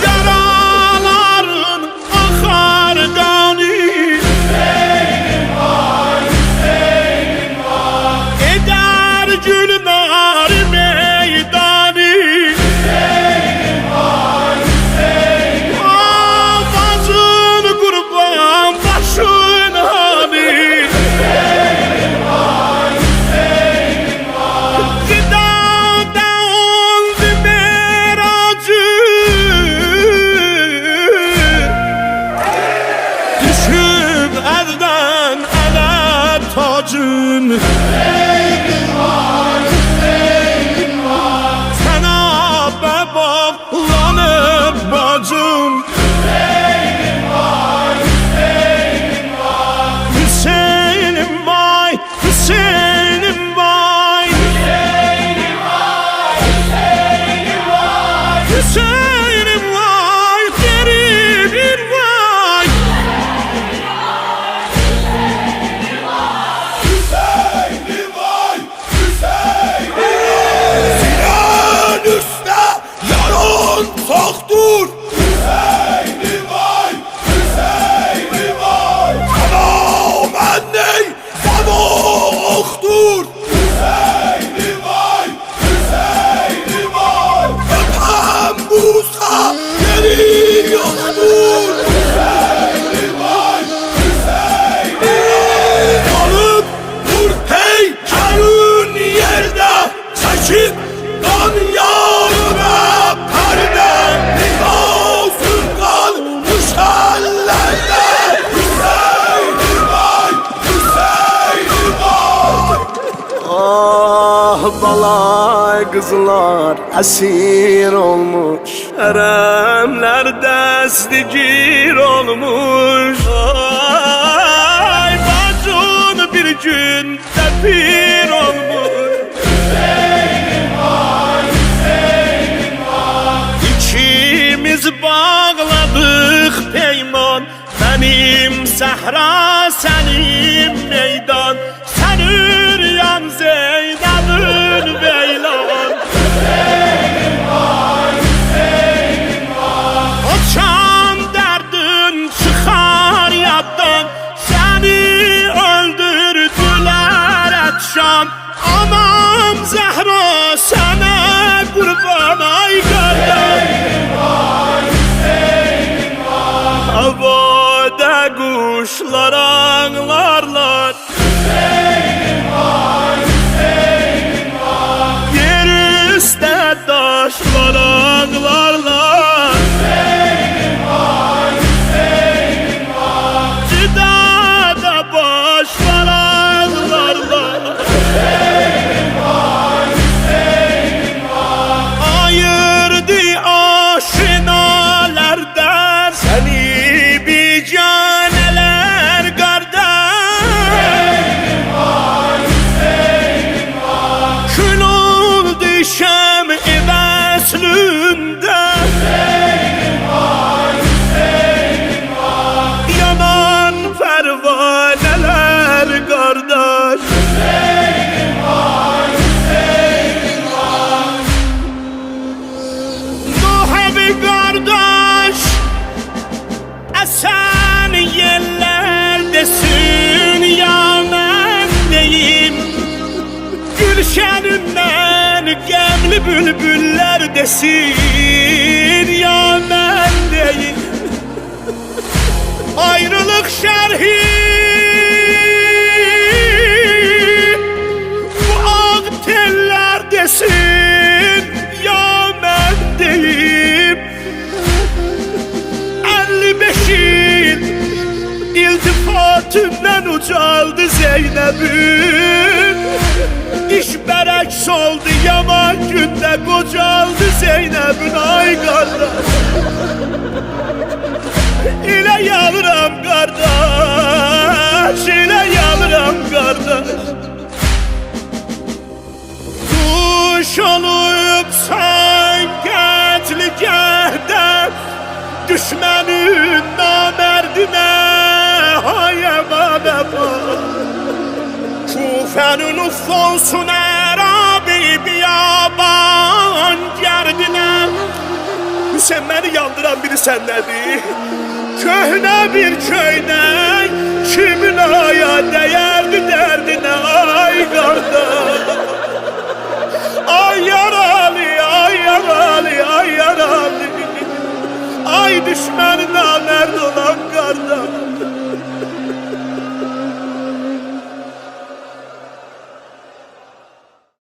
Yaraların akar kanı, eder gülnar meydanı. Bacın kurban başın hani, gıdada oldu meracı, düşüp elden ele tacın. Sana bağlanıp bacım, Hüseyin'im vay, Hüseyin'im vay, Hüseyin'im vay, garibim vay. Sinan üstüne yarın soktur. Hüseyin'i vay, Hüseyin'i vay. Sana mendey sana oktur. Hüseyin'i vay, Hüseyin'i vay. Öpem Musa yeri yoktur. Hüseyin'i vay, Hüseyin'i vay. Alıp dur heykelin yerde çekip kan yağına perde. Limasın kan düşenlerde. Hüseyin'i vay, Hüseyin'i vay. Ah balay kızlar esir olmuş, haremler destigir olmuş. Ay bacın bir gün pir olmuş. İkimiz bağladık peyman, benim sahra senin meydan. Sen üryan Zeynep'in beylan. Açan derdin çıkar yaddan, seni öldürdüler etşam. Anam Zehra sana kurban ay kardeş. Havada kuşlar ağlarlar, yer üstte taşlar ağlarlar. Cidada başlar ağlarlar. Ayırdı aşinalardan seni bicaneler kardeş. Kül oldu şem eveslünde, yanan pervaneler kardeş. Nuh kardeş, esen yerlerdesin ya ben deyim. Gülşeninden gemli bülbüller desin ya ben deyim. Ayrılık şerhi bu ak teller desin ya ben deyim. 55 yıl iltifatından ucaldı Zeynep'in. İş berek soldu yaman günde kocaldı Zeynep'in ay kardeş. İle yalıram kardeş, ile yalıram kardeş. Kuş olup sen ketligehde, düşmenin namerdine hayemane bak. Kufe'nin uffolsun erabi biyaban gerdine, Hüseyin beni yandıran biri sənlədir. Köhnə bir köynək kimin aya dəyərdi dərdinə ay qardaş. Ay yaralı, ay yaralı, ay yaralı. Ay düşməni namərd olan qardaş.